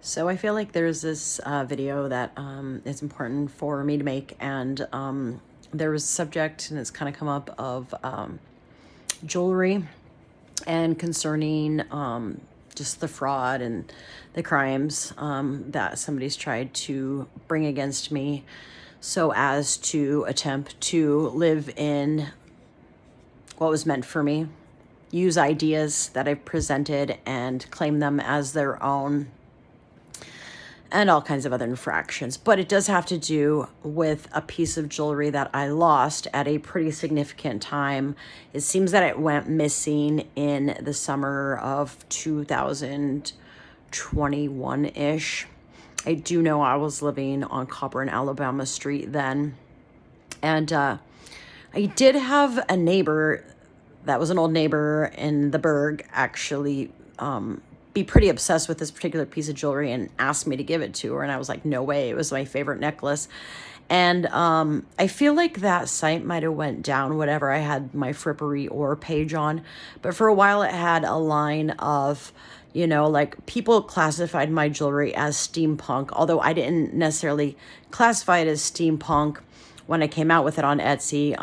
So I feel like there's this video that is important for me to make, and there was a subject, and it's kind of come up of jewelry and concerning just the fraud and the crimes that somebody's tried to bring against me so as to attempt to live in what was meant for me, use ideas that I've presented and claim them as their own, and all kinds of other infractions. But it does have to do with a piece of jewelry that I lost at a pretty significant time. It seems that it went missing in the summer of 2021-ish. I do know I was living on Copper and Alabama Street then. And I did have a neighbor that was an old neighbor in the Berg actually be pretty obsessed with this particular piece of jewelry and asked me to give it to her. And I was like, no way. It was my favorite necklace. And I feel like that site might have went down, whatever. I had my Frippery or page on. But for a while, it had a line of, like people classified my jewelry as steampunk, although I didn't necessarily classify it as steampunk when I came out with it on Etsy.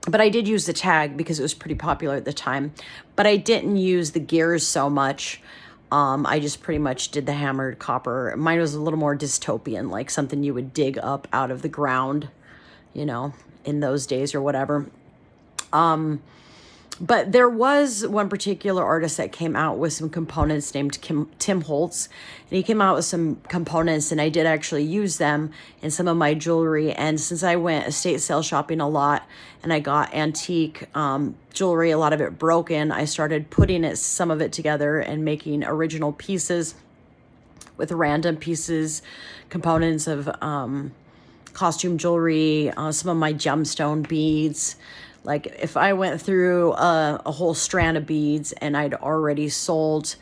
But I did use the tag because it was pretty popular at the time. But I didn't use the gears so much. I just pretty much did the hammered copper. Mine was a little more dystopian, like something you would dig up out of the ground, in those days or whatever. But there was one particular artist that came out with some components named Tim Holtz. And he came out with some components, and I did actually use them in some of my jewelry. And since I went estate sale shopping a lot and I got antique jewelry, a lot of it broken, I started putting some of it together and making original pieces with random pieces, components of costume jewelry, some of my gemstone beads. Like if I went through a whole strand of beads and I'd already sold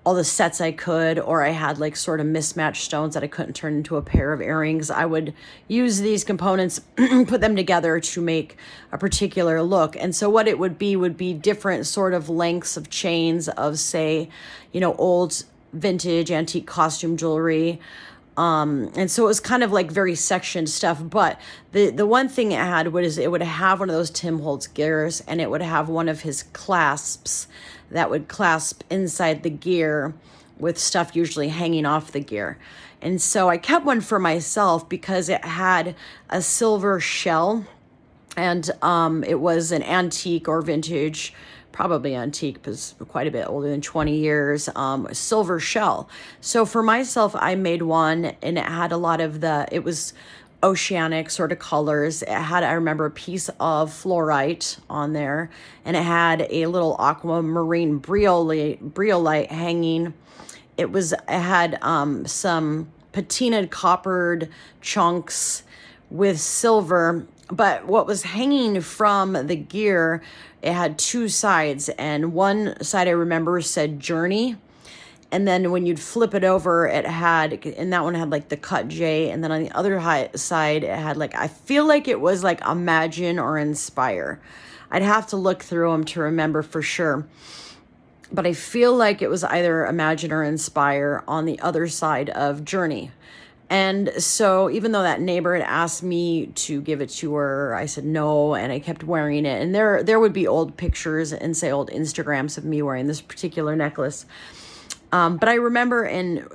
all the sets I could, or I had like sort of mismatched stones that I couldn't turn into a pair of earrings, I would use these components, put them together to make a particular look. And so what it would be different sort of lengths of chains of, say, old vintage antique costume jewelry. And so it was kind of like very sectioned stuff, but the one thing it had was it would have one of those Tim Holtz gears, and it would have one of his clasps that would clasp inside the gear with stuff usually hanging off the gear. And so I kept one for myself because it had a silver shell, and it was an antique or vintage, probably antique because quite a bit older than 20 years, silver shell. So for myself, I made one, and it had a lot of it was oceanic sort of colors. It had, I remember, a piece of fluorite on there, and it had a little aquamarine briolite hanging. It had some patinaed coppered chunks with silver. But what was hanging from the gear, it had two sides, and one side I remember said Journey. And then when you'd flip it over, and that one had like the cut J. And then on the other side, it had like, I feel like it was like Imagine or Inspire. I'd have to look through them to remember for sure. But I feel like it was either Imagine or Inspire on the other side of Journey. And so even though that neighbor had asked me to give it to her, I said no, and I kept wearing it. And there would be old pictures and, say, old Instagrams of me wearing this particular necklace. But I remember in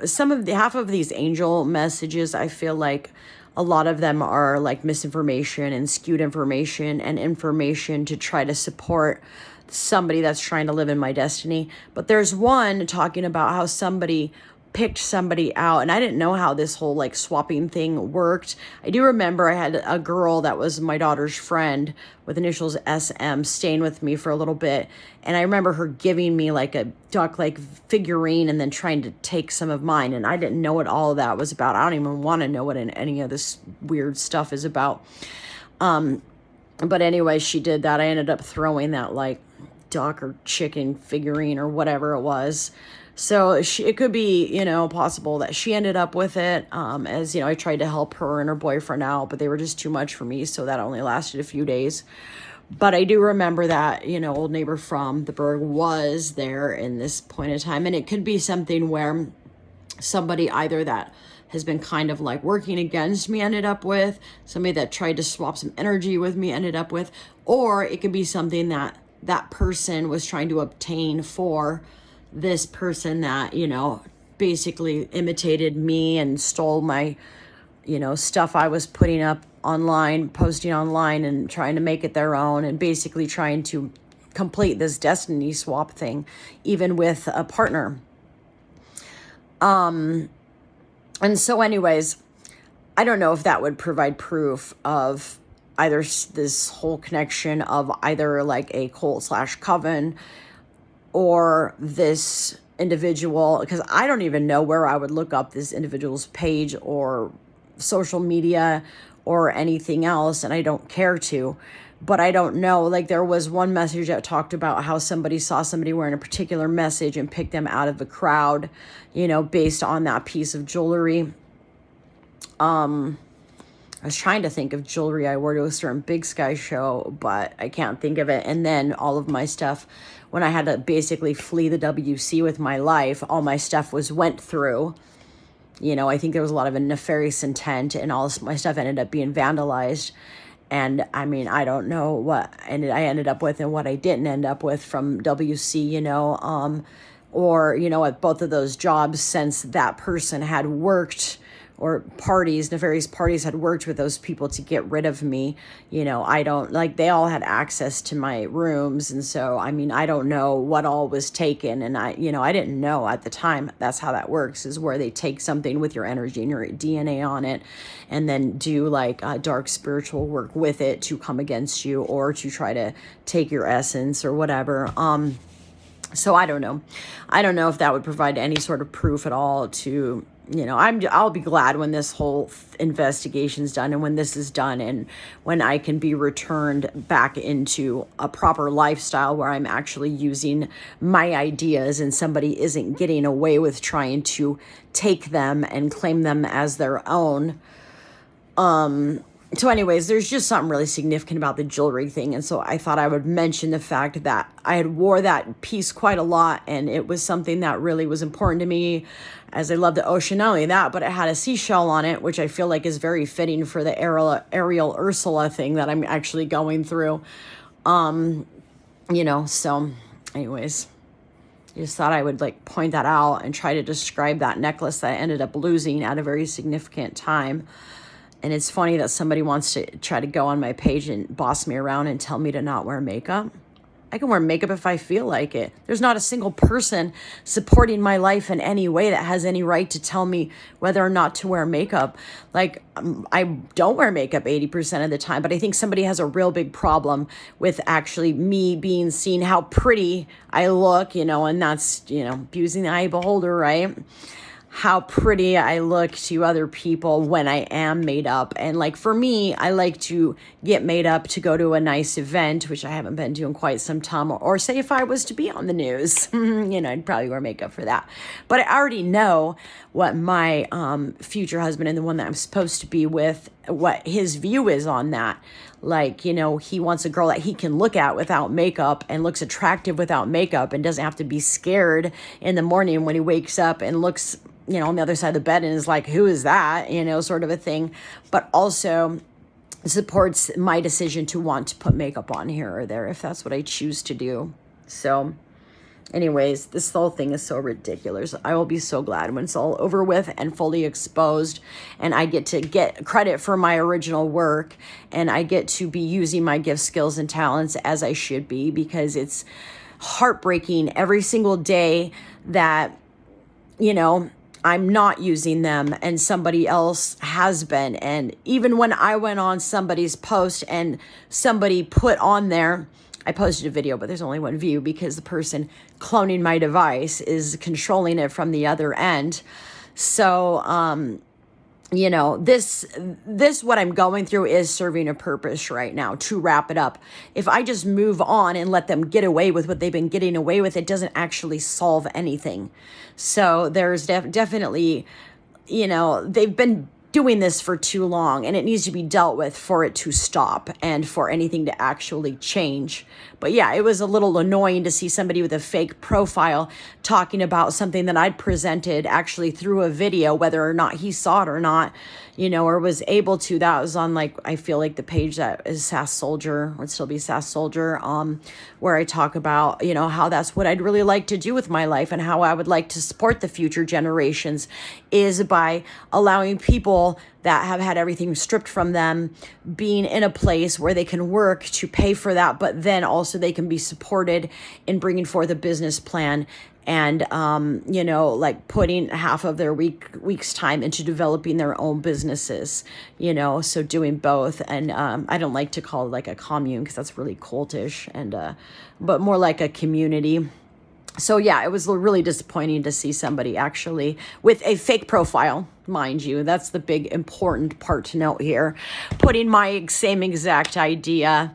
half of these angel messages, I feel like a lot of them are like misinformation and skewed information and information to try to support somebody that's trying to live in my destiny. But there's one talking about how somebody picked somebody out, and I didn't know how this whole like swapping thing worked. I do remember I had a girl that was my daughter's friend with initials SM staying with me for a little bit, and I remember her giving me like a duck like figurine and then trying to take some of mine, and I didn't know what all of that was about. I don't even want to know what any of this weird stuff is about. But anyway, she did that. I ended up throwing that like duck or chicken figurine or whatever it was. So it could be, possible that she ended up with it, as, I tried to help her and her boyfriend out, but they were just too much for me. So that only lasted a few days. But I do remember that, old neighbor from the Berg was there in this point in time. And it could be something where somebody either that has been kind of like working against me ended up with, somebody that tried to swap some energy with me ended up with, or it could be something that that person was trying to obtain for this person that, basically imitated me and stole my, stuff I was putting up online, posting online, and trying to make it their own, and basically trying to complete this destiny swap thing, even with a partner. And so anyways, I don't know if that would provide proof of either this whole connection of either like a cult/coven or this individual, because I don't even know where I would look up this individual's page or social media or anything else, and I don't care to. But I don't know, like there was one message that talked about how somebody saw somebody wearing a particular message and picked them out of the crowd, based on that piece of jewelry. I was trying to think of jewelry I wore to a certain Big Sky show, but I can't think of it. And then all of my stuff, when I had to basically flee the WC with my life, all my stuff went through. I think there was a lot of a nefarious intent, and all my stuff ended up being vandalized. And I mean, I don't know what I ended up with and what I didn't end up with from WC, or, at both of those jobs, since that person had worked, or nefarious parties had worked with those people to get rid of me. I don't, like, they all had access to my rooms. And so, I mean, I don't know what all was taken. And I didn't know at the time that's how that works, is where they take something with your energy and your DNA on it, and then do like dark spiritual work with it to come against you or to try to take your essence or whatever. So I don't know. I don't know if that would provide any sort of proof at all to, I'll be glad when this whole investigation's done and when this is done and when I can be returned back into a proper lifestyle where I'm actually using my ideas and somebody isn't getting away with trying to take them and claim them as their own. So anyways, there's just something really significant about the jewelry thing. And so I thought I would mention the fact that I had wore that piece quite a lot, and it was something that really was important to me, as I love the ocean. Not only that, but it had a seashell on it, which I feel like is very fitting for the Ariel Ursula thing that I'm actually going through. So anyways, I just thought I would like point that out and try to describe that necklace that I ended up losing at a very significant time. And it's funny that somebody wants to try to go on my page and boss me around and tell me to not wear makeup. I can wear makeup if I feel like it. There's not a single person supporting my life in any way that has any right to tell me whether or not to wear makeup. Like, I don't wear makeup 80% of the time, but I think somebody has a real big problem with actually me being seen how pretty I look, and that's, abusing the eye of the beholder, right? How pretty I look to other people when I am made up. And like for me, I like to get made up to go to a nice event, which I haven't been to in quite some time. Or say if I was to be on the news, I'd probably wear makeup for that. But I already know what my future husband and the one that I'm supposed to be with, what his view is on that. Like, he wants a girl that he can look at without makeup and looks attractive without makeup and doesn't have to be scared in the morning when he wakes up and looks, on the other side of the bed and is like, who is that? Sort of a thing. But also supports my decision to want to put makeup on here or there if that's what I choose to do. So anyways, this whole thing is so ridiculous. I will be so glad when it's all over with and fully exposed, and I get to get credit for my original work, and I get to be using my gifts, skills, and talents as I should be, because it's heartbreaking every single day that, I'm not using them and somebody else has been. And even when I went on somebody's post and somebody put on there, I posted a video, but there's only one view because the person cloning my device is controlling it from the other end. So, this what I'm going through is serving a purpose right now. To wrap it up, if I just move on and let them get away with what they've been getting away with, it doesn't actually solve anything. So there's definitely, they've been doing this for too long, and it needs to be dealt with for it to stop and for anything to actually change. But yeah, it was a little annoying to see somebody with a fake profile talking about something that I'd presented actually through a video, whether or not he saw it or not, or was able to. That was on, like, I feel like the page that is Sass Soldier, would still be Sass Soldier, where I talk about, how that's what I'd really like to do with my life and how I would like to support the future generations, is by allowing people that have had everything stripped from them being in a place where they can work to pay for that, but then also they can be supported in bringing forth a business plan and, like putting half of their week's time into developing their own businesses, so doing both. And I don't like to call it like a commune because that's really cultish, and but more like a community. So yeah, it was really disappointing to see somebody actually with a fake profile, mind you. That's the big important part to note here. Putting my same exact idea,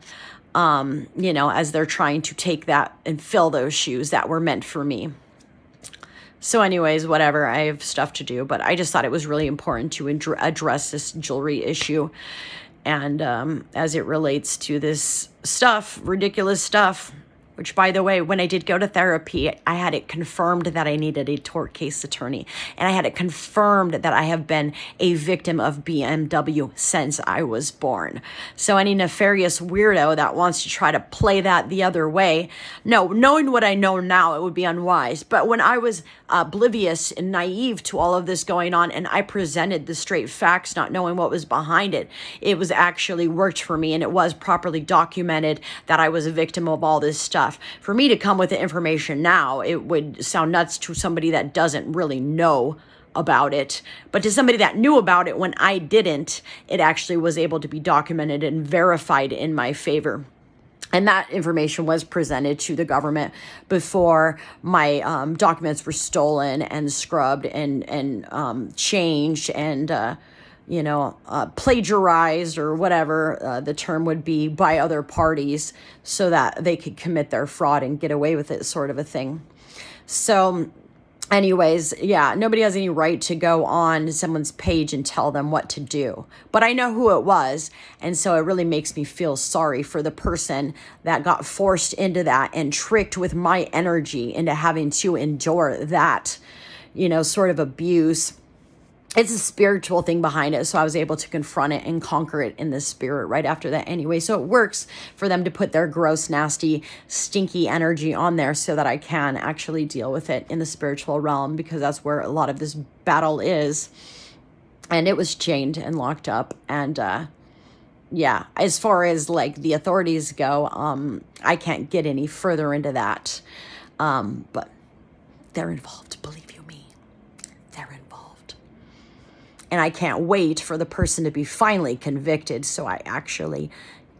as they're trying to take that and fill those shoes that were meant for me. So anyways, whatever, I have stuff to do, but I just thought it was really important to address this jewelry issue. And as it relates to this stuff, ridiculous stuff, which, by the way, when I did go to therapy, I had it confirmed that I needed a tort case attorney. And I had it confirmed that I have been a victim of BMW since I was born. So any nefarious weirdo that wants to try to play that the other way, no, knowing what I know now, it would be unwise. But when I was oblivious and naive to all of this going on, and I presented the straight facts, not knowing what was behind it, it was actually worked for me, and it was properly documented that I was a victim of all this stuff. For me to come with the information now, it would sound nuts to somebody that doesn't really know about it. But to somebody that knew about it when I didn't, it actually was able to be documented and verified in my favor. And that information was presented to the government before my documents were stolen and scrubbed and changed and plagiarized, or whatever the term would be, by other parties so that they could commit their fraud and get away with it, sort of a thing. So anyways, yeah, nobody has any right to go on someone's page and tell them what to do. But I know who it was, and so it really makes me feel sorry for the person that got forced into that and tricked with my energy into having to endure that, sort of abuse. It's a spiritual thing behind it, so I was able to confront it and conquer it in the spirit right after that anyway. So it works for them to put their gross, nasty, stinky energy on there so that I can actually deal with it in the spiritual realm, because that's where a lot of this battle is. And it was chained and locked up. And yeah, as far as like the authorities go, I can't get any further into that. But they're involved, believe you me. They're involved. And I can't wait for the person to be finally convicted so I actually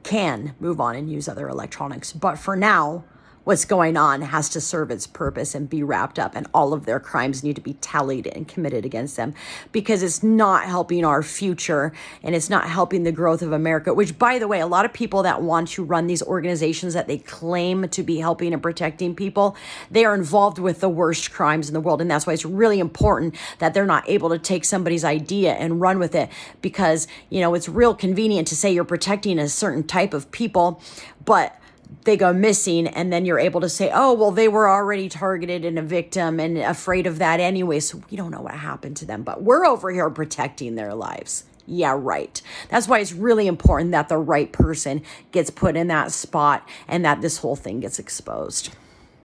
can move on and use other electronics. But for now, what's going on has to serve its purpose and be wrapped up, and all of their crimes need to be tallied and committed against them, because it's not helping our future and it's not helping the growth of America, which, by the way, a lot of people that want to run these organizations that they claim to be helping and protecting people, they are involved with the worst crimes in the world. And that's why it's really important that they're not able to take somebody's idea and run with it, because, it's real convenient to say you're protecting a certain type of people, but they go missing, and then you're able to say, oh, well, they were already targeted and a victim and afraid of that anyway, so we don't know what happened to them, but we're over here protecting their lives. Yeah, right. That's why it's really important that the right person gets put in that spot and that this whole thing gets exposed.